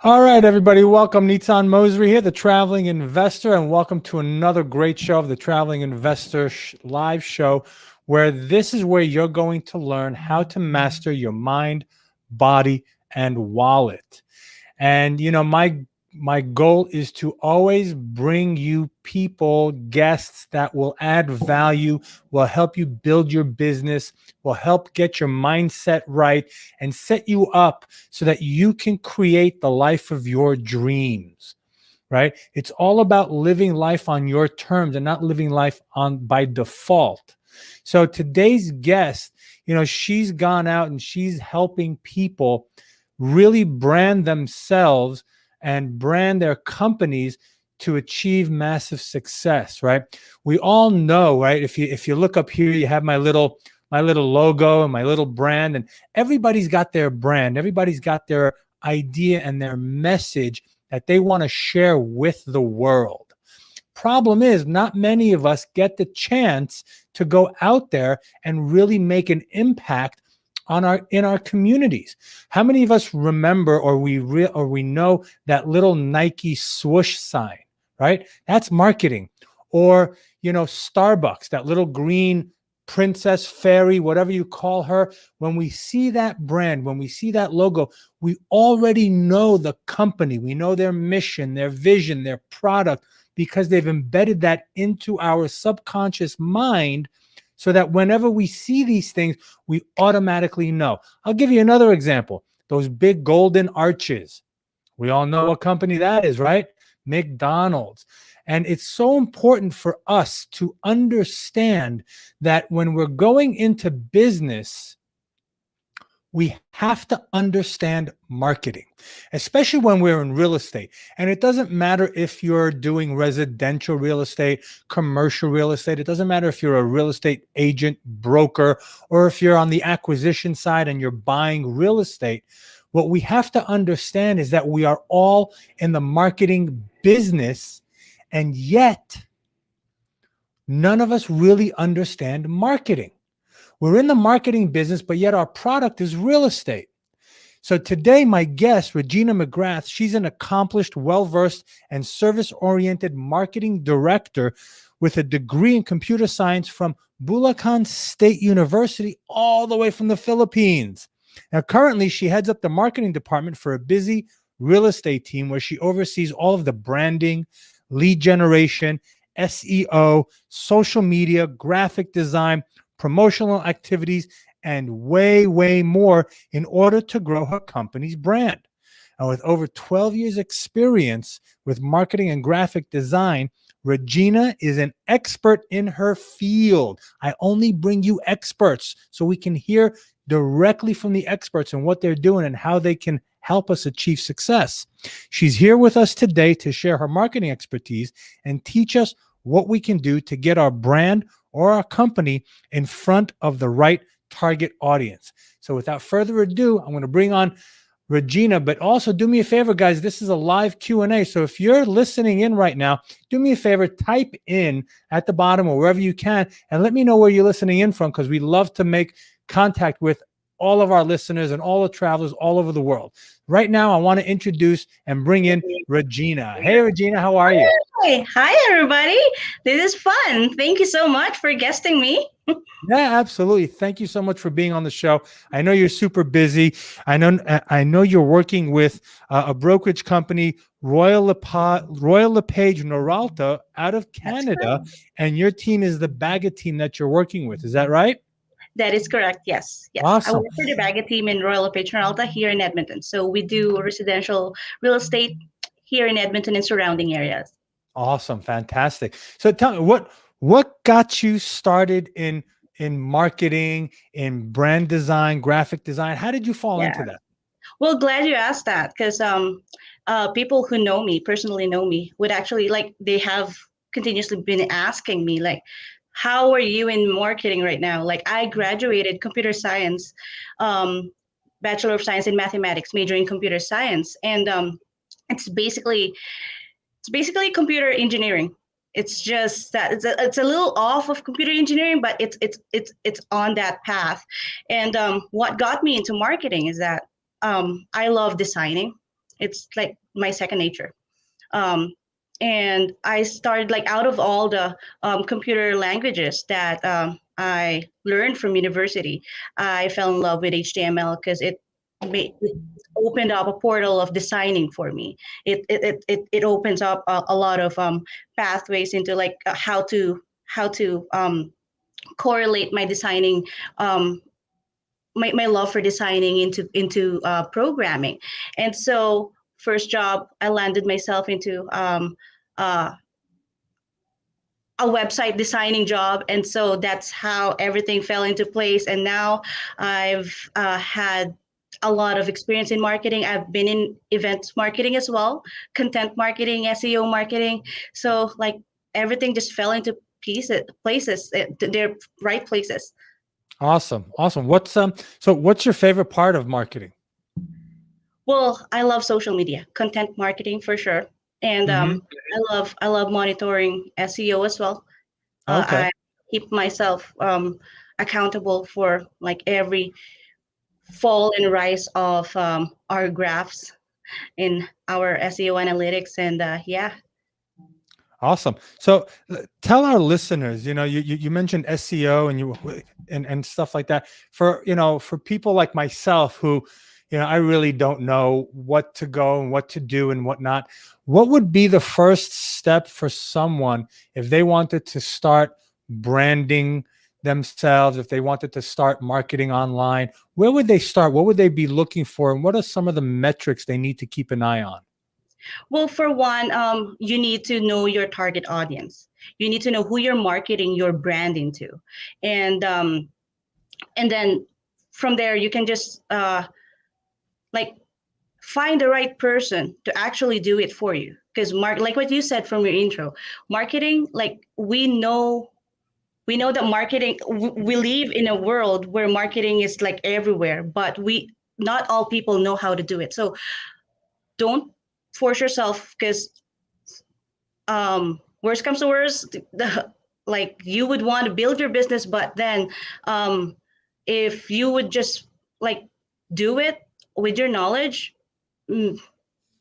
All right, everybody, welcome. Nitzan Mosery here, the Traveling Investor, and welcome to another great show of the Traveling Investor live show, where this is where you're going to learn how to master your mind, body, and wallet. And my goal is to always bring you people, guests that will add value, will help you build your business, will help get your mindset right and set you up so that you can create the life of your dreams. Right? It's all about living life on your terms and not living life on by default. So today's guest, she's gone out and she's helping people really brand themselves and brand their companies to achieve massive success, right? We all know, right? If you look up here, you have my little logo and my little brand, and everybody's got their brand, everybody's got their idea and their message that they want to share with the world. Problem is, not many of us get the chance to go out there and really make an impact in our communities. How many of us remember or we know that little Nike swoosh sign, right? That's marketing. Or, Starbucks, that little green princess fairy, whatever you call her. When we see that brand, when we see that logo, we already know the company. We know their mission, their vision, their product, because they've embedded that into our subconscious mind, so that whenever we see these things, we automatically know. I'll give you another example. Those big golden arches. We all know what company that is, right? McDonald's. And it's so important for us to understand that when we're going into business, we have to understand marketing, especially when we're in real estate. And it doesn't matter if you're doing residential real estate, commercial real estate. It doesn't matter if you're a real estate agent, broker, or if you're on the acquisition side and you're buying real estate. What we have to understand is that we are all in the marketing business, and yet none of us really understand marketing. We're in the marketing business, but yet our product is real estate. So today, my guest, Regina McGrath, she's an accomplished, well-versed, and service-oriented marketing director with a degree in computer science from Bulacan State University, all the way from the Philippines. Now, currently, she heads up the marketing department for a busy real estate team where she oversees all of the branding, lead generation, SEO, social media, graphic design, promotional activities, and way, way more in order to grow her company's brand. And with over 12 years experience with marketing and graphic design, Regina is an expert in her field. I only bring you experts so we can hear directly from the experts and what they're doing and how they can help us achieve success. She's here with us today to share her marketing expertise and teach us what we can do to get our brand or our company in front of the right target audience. So without further ado, I'm going to bring on Regina, but also do me a favor, guys. This is a live Q&A. So if you're listening in right now, do me a favor, type in at the bottom or wherever you can, and let me know where you're listening in from, because we love to make contact with all of our listeners and all the travelers all over the world. Right now, I want to introduce and bring in Regina. Hey, Regina, how are you? Hi, everybody. This is fun. Thank you so much for guesting me. Yeah, absolutely. Thank you so much for being on the show. I know you're super busy. I know you're working with a brokerage company, Royal LePage Noralta, out of That's Canada, correct. and your team is the Baga team that you're working with. Is that right? That is correct. Yes. Yes. I Awesome. work for the Baga team in Royal LePage Alta here in Edmonton. So we do residential real estate here in Edmonton and surrounding areas. Awesome. Fantastic. So tell me, what got you started in marketing, in brand design, graphic design? How did you fall Yeah. into that? Well, glad you asked that because people who know me, personally know me, would actually like, they have continuously been asking me, like, how are you in marketing right now? Like, I graduated computer science, um, Bachelor of Science in Mathematics, major in computer science. And it's basically it's basically computer engineering. It's just that it's a little off of computer engineering, but it's on that path. And what got me into marketing is that I love designing. It's like my second nature. Um, and I started like out of all the computer languages that I learned from university, I fell in love with HTML because it opened up a portal of designing for me. It opens up a lot of pathways into like how to correlate my designing, my love for designing into programming. And so first job I landed myself into uh, a website designing job, and so that's how everything fell into place. And now I've had a lot of experience in marketing. I've been in events marketing as well, content marketing, SEO marketing. So like everything just fell into places, they're right places. Awesome. Awesome. So what's your favorite part of marketing? Well, I love social media, content marketing for sure, and Hmm. I love monitoring SEO as well. Okay. I keep myself accountable for like every fall and rise of our graphs in our SEO analytics, and yeah. Awesome. So tell our listeners, you mentioned SEO and and stuff like that. For for people like myself who, I really don't know what to go and what to do and whatnot. What would be the first step for someone if they wanted to start branding themselves, if they wanted to start marketing online? Where would they start? What would they be looking for? And what are some of the metrics they need to keep an eye on? Well, for one, you need to know your target audience. You need to know who you're marketing your brand into, and and then from there you can just like find the right person to actually do it for you. Because like what you said from your intro, marketing, like we know that marketing, we live in a world where marketing is like everywhere, but we not all people know how to do it. So don't force yourself, because worst comes to worst, like you would want to build your business, but then um, if you would just like do it with your knowledge, mm,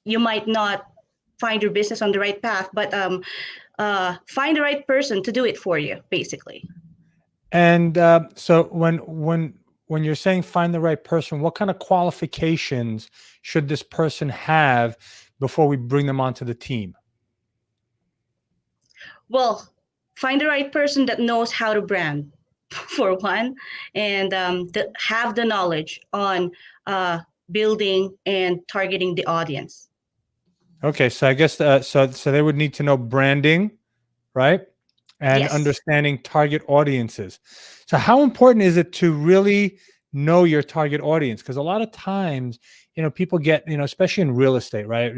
you might not find your business on the right path, but find the right person to do it for you, basically. And so when you're saying find the right person, what kind of qualifications should this person have before we bring them onto the team? Well, find the right person that knows how to brand, for one, and that have the knowledge on building and targeting the audience. Okay, so I guess so they would need to know branding, right? And Yes. understanding target audiences. So how important is it to really know your target audience? Because a lot of times, people get, especially in real estate, right?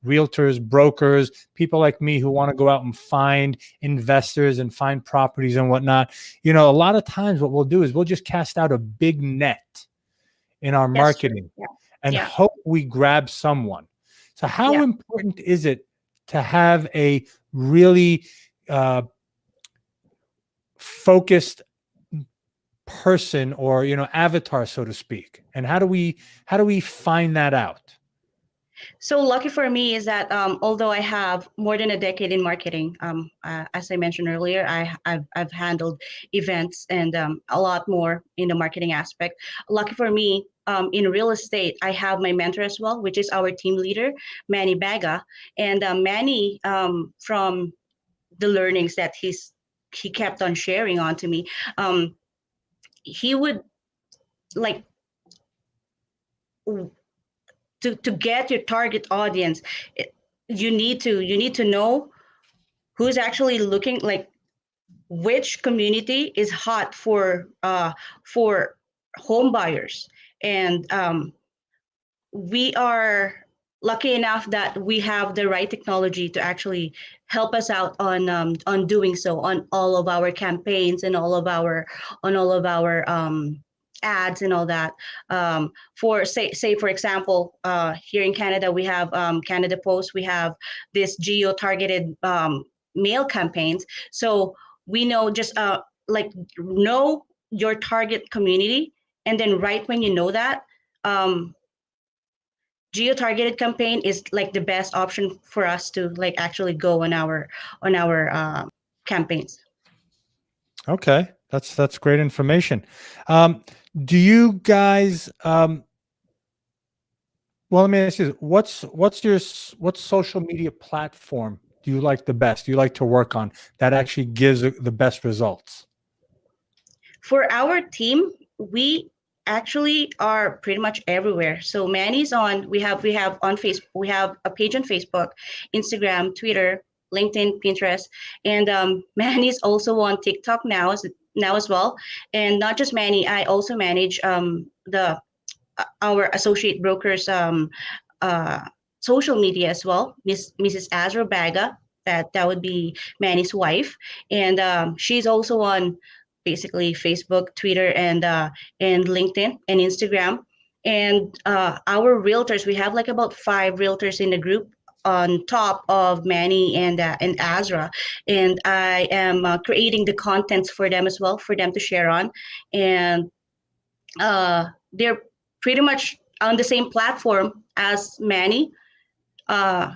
Realtors, brokers, people like me who want to go out and find investors and find properties and whatnot. A lot of times what we'll do is we'll just cast out a big net in our That's true. marketing Yeah. and Yeah. hope we grab someone. So how Yeah. important is it to have a really uh, focused person or avatar, so to speak? And how do we find that out? So lucky for me is that although I have more than a decade in marketing, as I mentioned earlier, I've handled events and a lot more in the marketing aspect. Lucky for me, in real estate, I have my mentor as well, which is our team leader, Manny Baga, and Manny, from the learnings that he kept on sharing on to me, um, he would like to get your target audience. You need to know who's actually looking, like which community is hot for home buyers. And we are lucky enough that we have the right technology to actually help us out on doing so on all of our campaigns and all of our ads and all that. For say for example, here in Canada we have Canada Post. We have this geo targeted mail campaigns. So we know just like know your target community, and then right when you know that, um, geo-targeted campaign is like the best option for us to like actually go on our campaigns. Okay, that's great information. Do you guys? Well, let me ask you: what's social media platform do you like the best? Do you like to work on that actually gives the best results? For our team, we actually are pretty much everywhere. So Manny's on. We have on Facebook. We have a page on Facebook, Instagram, Twitter, LinkedIn, Pinterest, and Manny's also on TikTok now as well. And not just Manny, I also manage the our associate brokers uh, social media as well. Mrs. Azra Baga, that would be Manny's wife, and she's also on basically Facebook, Twitter, and LinkedIn and Instagram. And our realtors, we have like about 5 realtors in the group on top of Manny and Azra, and I am creating the contents for them as well for them to share on, and they're pretty much on the same platform as Manny, uh,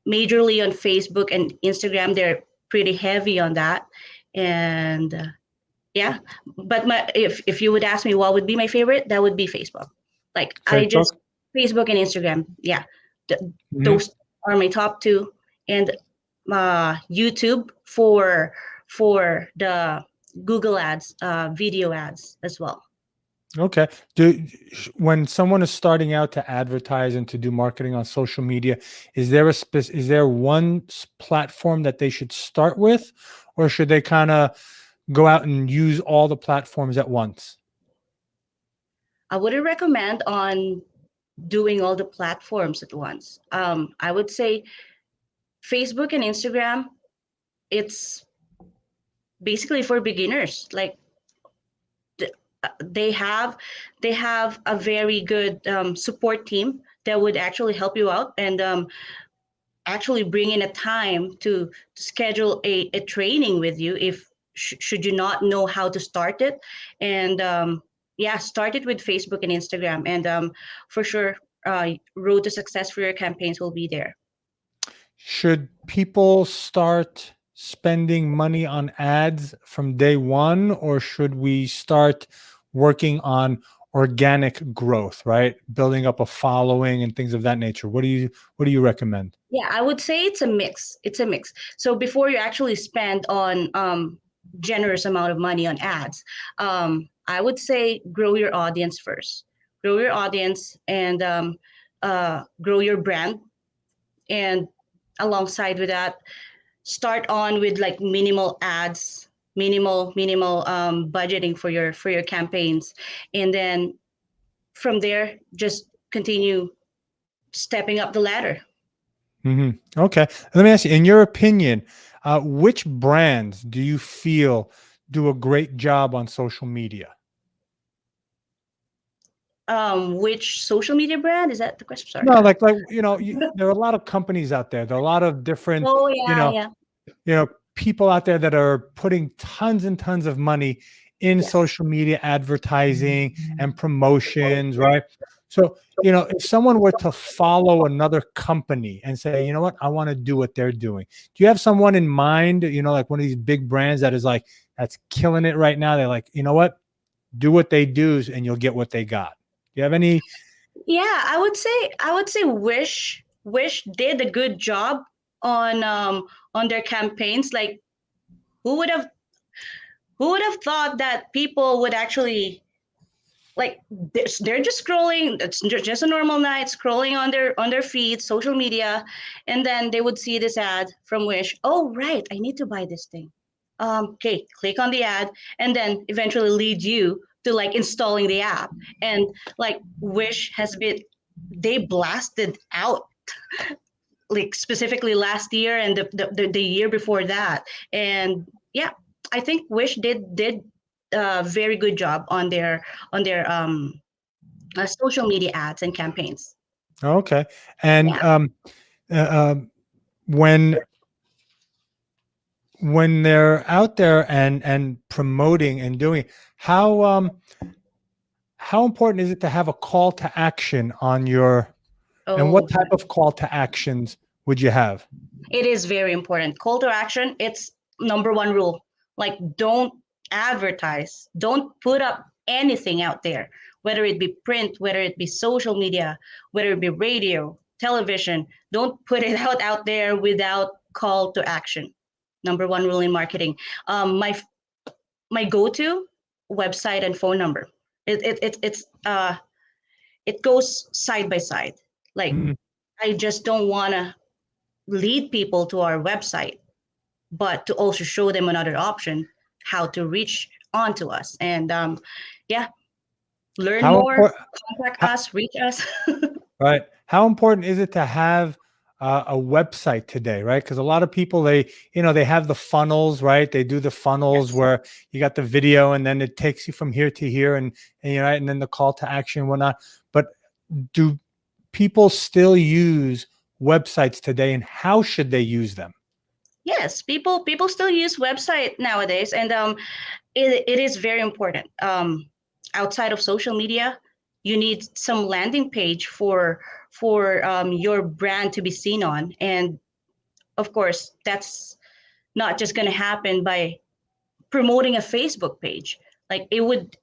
majorly on Facebook and Instagram. They're pretty heavy on that, and yeah. But if you would ask me what would be my favorite, that would be Facebook. Like I Facebook. just Facebook and Instagram. Yeah, th- Mhm. those are my top two, and YouTube for the Google ads, video ads as well. Okay. When someone is starting out to advertise and to do marketing on social media, is there one platform that they should start with, or should they kind of go out and use all the platforms at once? I wouldn't recommend on doing all the platforms at once. I would say Facebook and Instagram, it's basically for beginners. Like th- they have a very good support team that would actually help you out and actually bring in a time to schedule a training with you if should you not know how to start it. And yeah, start it with Facebook and Instagram, and for sure road to success for your campaigns will be there. Should people start spending money on ads from day one, or should we start working on organic growth, right? Building up a following and things of that nature. What do you recommend? Yeah, I would say it's a mix. It's a mix. So before you actually spend on generous amount of money on ads, I would say grow your audience first. Grow your audience and grow your brand. And alongside with that, start on with like minimal ads, minimal budgeting for your campaigns, and then from there just continue stepping up the ladder. Okay. Let me ask you, in your opinion, which brands do you feel do a great job on social media? Which social media brand is that the question? Sorry. No, there are a lot of companies out there. There are a lot of different, Oh you yeah, know, yeah, people out there that are putting tons and tons of money in yes. social media advertising and promotions, right? So, if someone were to follow another company and say, you know what, I want to do what they're doing. Do you have someone in mind, like one of these big brands that is like, that's killing it right now? They're like, you know what, do what they do and you'll get what they got. Do you have any? Yeah, I would say Wish did a good job on their campaigns. Like who would have who would have thought that people would actually like they're just scrolling. It's just a normal night scrolling on their feed, social media, and then they would see this ad from Wish. Oh right, I need to buy this thing. Okay, click on the ad, and then eventually lead you to like installing the app. And like Wish has been, they blasted out like specifically last year and the year before that. And yeah, I think Wish did a very good job on their social media ads and campaigns. Okay. And Yeah. when they're out there and promoting and doing, how how important is it to have a call to action on your And what Oh, type of call to actions would you have? it is very important. Call to action, it's number one rule. Like, don't advertise, don't put up anything out there, whether it be print, whether it be social media, whether it be radio, television. Don't put it out there without call to action. Number one rule in marketing. My go-to website and phone number. It goes side by side. Like, Mhm. I just don't want to lead people to our website, but to also show them another option how to reach onto us. And yeah, learn How more, important? contact us, reach us. Right. How important is it to have a website today, right? Because a lot of people, they have the funnels, right? They do the funnels Yes. where you got the video and then it takes you from here to here and then the call to action and whatnot. But do people still use websites today, and how should they use them? Yes, people still use website nowadays, and it is very important. Outside of social media, you need some landing page for your brand to be seen on, and of course, that's not just going to happen by promoting a Facebook page. Like, it would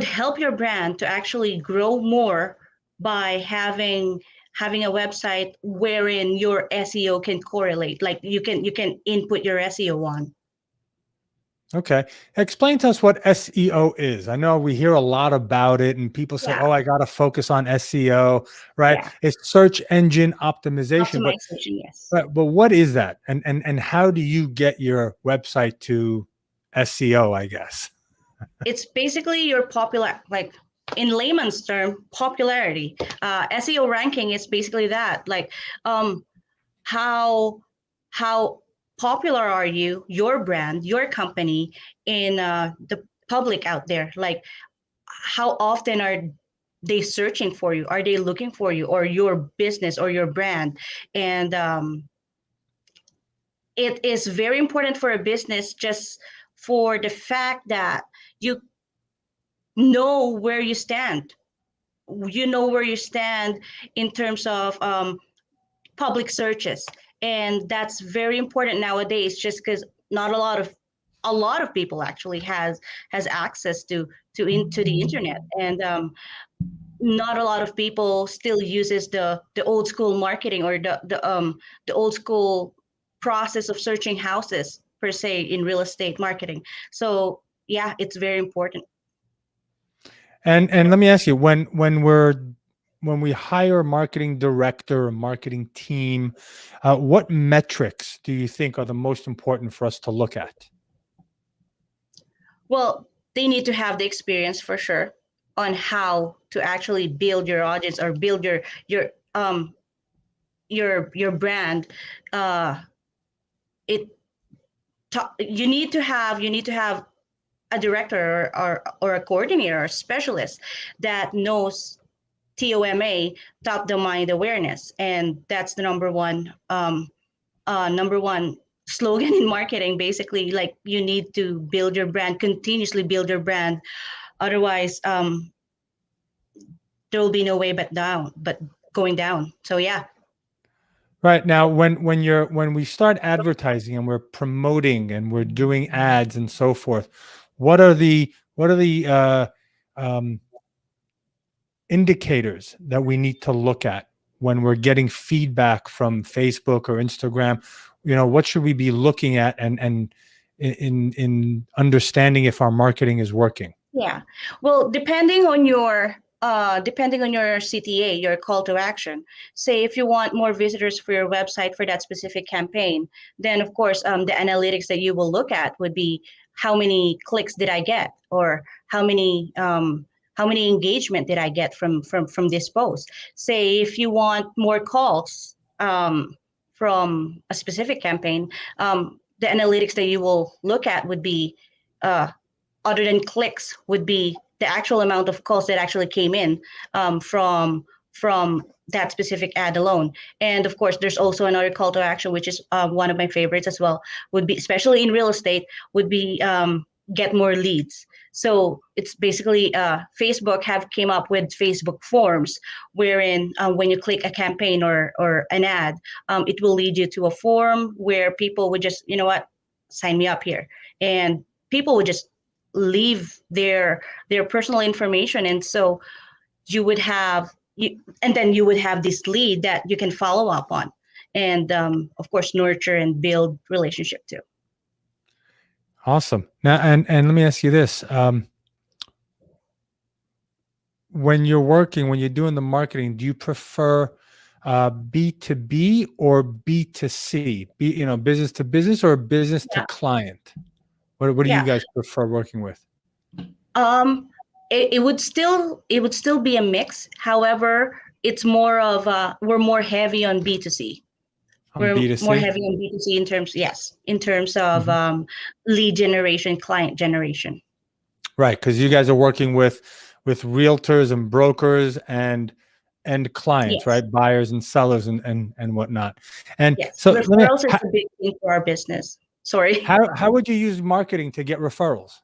help your brand to actually grow more by having a website wherein your SEO can correlate. Like, you can input your SEO on. Okay. Explain to us what SEO is. I know we hear a lot about it and people say, Yeah, oh, I got to focus on SEO, right? yeah. It's search engine optimization, Optimization, yes. but what is that? And how do you get your website to SEO, I guess? It's basically your popular, like, in layman's term, popularity. SEO ranking is basically that. Like, um, how how popular are you, your brand, your company, in the public out there? Like, how often are they searching for you? Are they looking for you or your business or your brand? And it is very important for a business, just for the fact that you know where you stand. You know where you stand in terms of public searches, and that's very important nowadays. Just because not a lot of people actually has access to into the internet, and not a lot of people still uses the old school marketing, or the old school process of searching houses per se in real estate marketing. So yeah, it's very important. And let me ask you, when we hire a marketing director or marketing team, what metrics do you think are the most important for us to look at? Well, they need to have the experience for sure on how to actually build your audience, or build your brand. Uh, it you need to have a director, or a coordinator or specialist that knows TOMA, top of mind awareness, and that's the number one slogan in marketing. Basically, like, you need to build your brand, continuously build your brand. Otherwise, there will be no way but going down. So yeah. Right now, when we start advertising and we're promoting and we're doing ads and so forth, what are the um, indicators that we need to look at when we're getting feedback from Facebook or Instagram? What should we be looking at and in understanding if our marketing is working? Yeah. Well, depending on your CTA, your call to action. Say if you want more visitors for your website for that specific campaign, then of course the analytics that you will look at would be how many clicks did I get, or how many engagement did I get from this post. Say if you want more calls from a specific campaign, the analytics that you will look at would be uh, other than clicks, would be the actual amount of calls that actually came in from that specific ad alone. And of course, there's also another call to action, which is one of my favorites as well. Would be, especially in real estate, would be get more leads. So it's basically Facebook have came up with Facebook forms, wherein when you click a campaign or an ad, it will lead you to a form where people would just, you know what, sign me up here, and people would just leave their personal information, and so you would have you, and then you would have this lead that you can follow up on, and of course nurture and build relationship too. Awesome. Now, and let me ask you this: when you're working, when you're doing the marketing, do you prefer B2B or B2C? Business to business or business to Yeah. client? What do you Yeah. guys prefer working with? Um, it would still be a mix. However, it's more of we're more heavy on B2C. On We're more B2C? heavy on B2C in terms, yes, in terms of Mhm. lead generation, client generation. Right, because you guys are working with realtors and brokers and clients, Yes, right? Buyers and sellers and whatnot. And yes. so let me Referrals is a big thing for our business. Sorry. how would you use marketing to get referrals?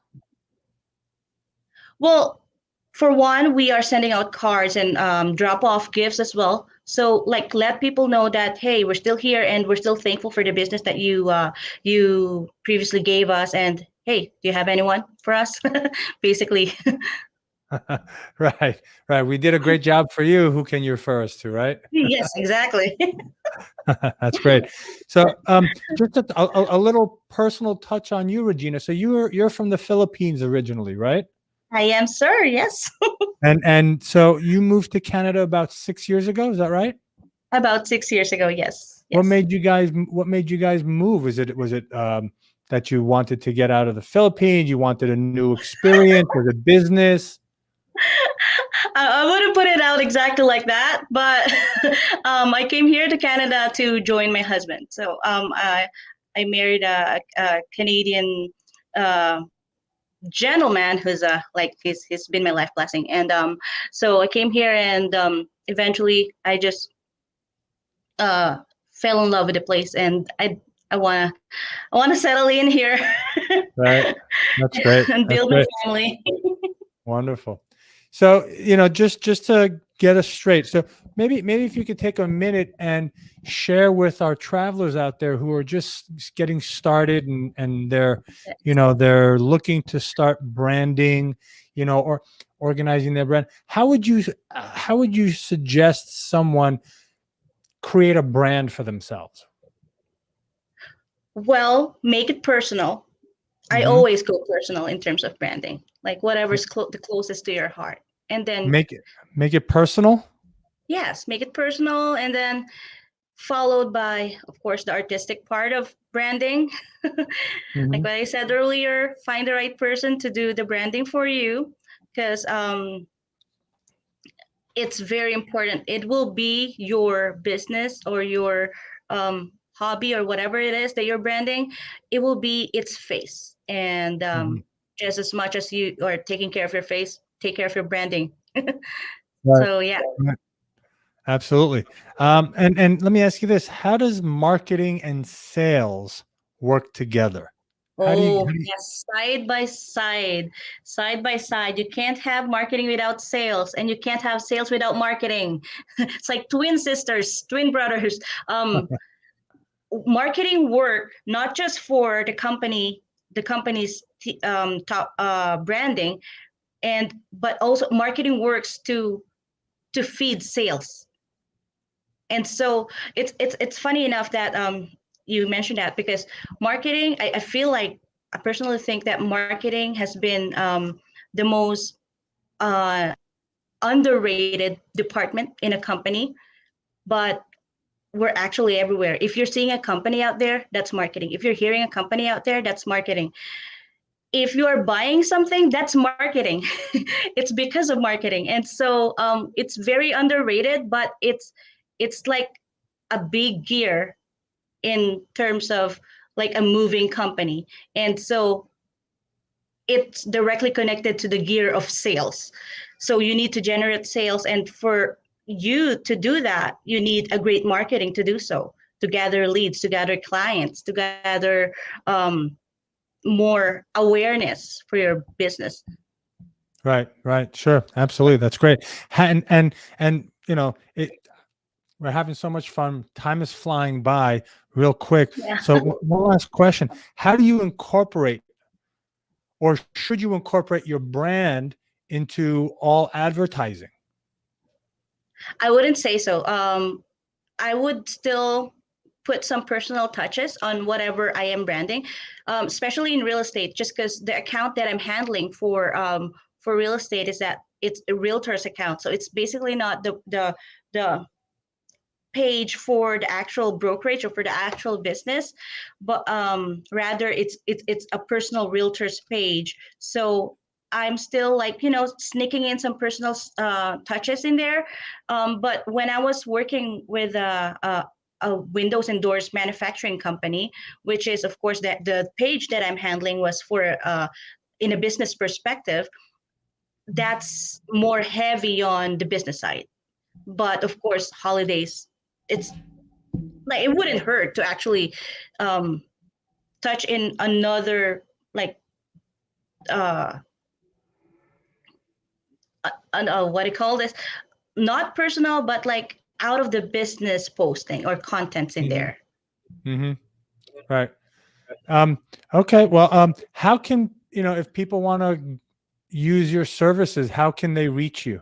Well, for one, we are sending out cards and drop off gifts as well. So, like, let people know that hey, we're still here and we're still thankful for the business that you previously gave us. And hey, do you have anyone for us? Basically, Right, right. We did a great job for you. Who can you refer us to, right? yes, exactly. That's great. So, just a little personal touch on you, Regina. So you're from the Philippines originally, right? I am, sir. Yes, And so you moved to Canada about 6 years ago. Is that right? about 6 years ago. Yes, What yes. made you guys move? Was it that you wanted to get out of the Philippines? You wanted a new experience? Was it business? I wouldn't put it out exactly like that, but I came here to Canada to join my husband. So I married a Canadian uh, gentleman who's like he's been my life blessing, and so I came here, and eventually I just uh, fell in love with the place, and I wanna settle in here Right. That's great. and That's build my great. family. Wonderful. So, just to get us straight. So maybe if you could take a minute and share with our travelers out there who are just getting started and they're looking to start branding, or organizing their brand. How would you suggest someone create a brand for themselves? Well, make it personal. I Hmm. always go personal in terms of branding, like whatever's the closest to your heart. And then, Make it personal. yes, make it personal. And then, followed by, of course, the artistic part of branding. Like Hmm. what I said earlier, find the right person to do the branding for you because it's very important. It will be your business or your hobby or whatever it is that you're branding. It will be its face, and Hmm. just as much as you are taking care of your face, take care of your branding. Right. So yeah. Right. Absolutely. And let me ask you this: how does marketing and sales work together? How do you, Oh how do you yes, side by side, side by side. You can't have marketing without sales, and you can't have sales without marketing. It's like twin sisters, twin brothers. Marketing work not just for the company's top branding, and but also marketing works to feed sales. And so it's funny enough that you mentioned that because marketing, I feel like I personally think that marketing has been the most uh, underrated department in a company, but we're actually everywhere. If you're seeing a company out there, that's marketing. If you're hearing a company out there, that's marketing. If you are buying something, that's marketing. It's because of marketing, and so it's very underrated, but it's like a big gear in terms of like a moving company, and so it's directly connected to the gear of sales. So you need to generate sales, and for you to do that, you need a great marketing to do so, to gather leads, to gather clients, to gather more awareness for your business. Right, right. Sure. Absolutely. That's great. And you know, we're having so much fun. Time is flying by real quick. Yeah. So one last question. How do you incorporate, or should you incorporate, your brand into all advertising? I wouldn't say so. I would still put some personal touches on whatever I am branding, especially in real estate, just because the account that I'm handling for real estate is that it's a realtor's account. So it's basically not the page for the actual brokerage or for the actual business, but rather it's a personal realtor's page. So I'm still like, sneaking in some personal touches in there. But when I was working with a windows and doors manufacturing company, which is of course that the page that I'm handling was for in a business perspective, that's more heavy on the business side. But of course, holidays, it's like it wouldn't hurt to actually um, touch in another like uh, what do you call this? Not personal, but like out of the business posting or contents in Hmm. there. Hmm. Right. Okay. Well, how can, if people want to use your services, how can they reach you?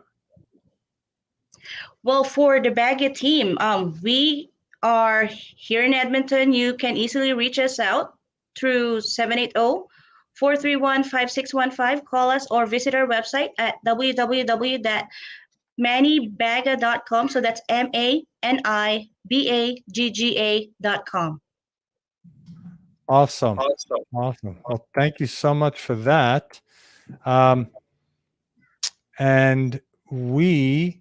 Well, for the Baguette team, we are here in Edmonton. You can easily reach us out through 780-431-5615. Call us or visit our website at www.manibagga.com. So that's MANIBAGGA.com. Awesome. Awesome. Well, thank you so much for that. Um, and we,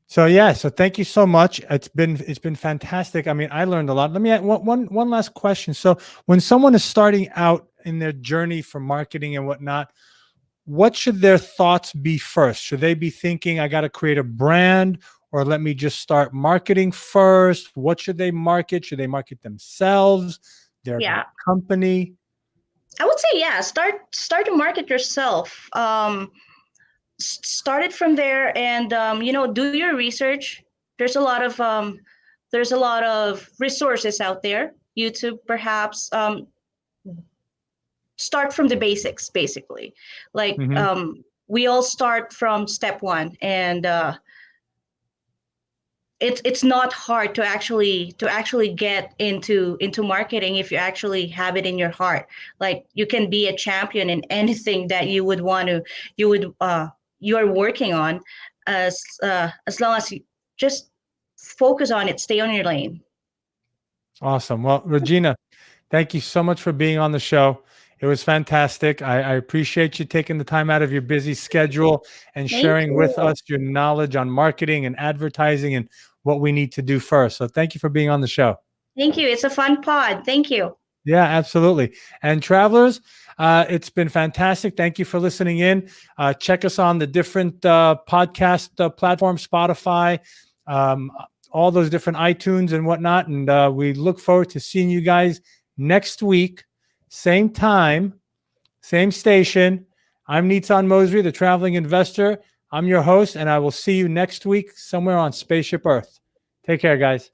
so yeah, so thank you so much. It's been fantastic. I mean, I learned a lot. Let me add one last question. So when someone is starting out in their journey for marketing and whatnot, what should their thoughts be first? Should they be thinking, I got to create a brand, or let me just start marketing first? What should they market? Should they market themselves, their Yeah, company? I would say yeah. Start to market yourself. Start it from there, and do your research. There's a lot of resources out there. YouTube, perhaps. Start from the basics, basically. Like Hmm. we all start from step one, and it's not hard to actually get into marketing if you actually have it in your heart. Like you can be a champion in anything that you would want to you are working on, as long as you just focus on it, stay on your lane. Awesome. Well, Regina, thank you so much for being on the show. It was fantastic. I appreciate you taking the time out of your busy schedule and Thank sharing with you. us your knowledge on marketing and advertising and what we need to do first. So thank you for being on the show. Thank you. It's a fun pod. Thank you. Yeah, absolutely. And travelers, it's been fantastic. Thank you for listening in. Check us on the different podcast platforms, Spotify, um, all those different iTunes and whatnot. And we look forward to seeing you guys next week, same time, same station. I'm Nitzan Mosery, the traveling investor. I'm your host, and I will see you next week somewhere on Spaceship Earth. Take care, guys.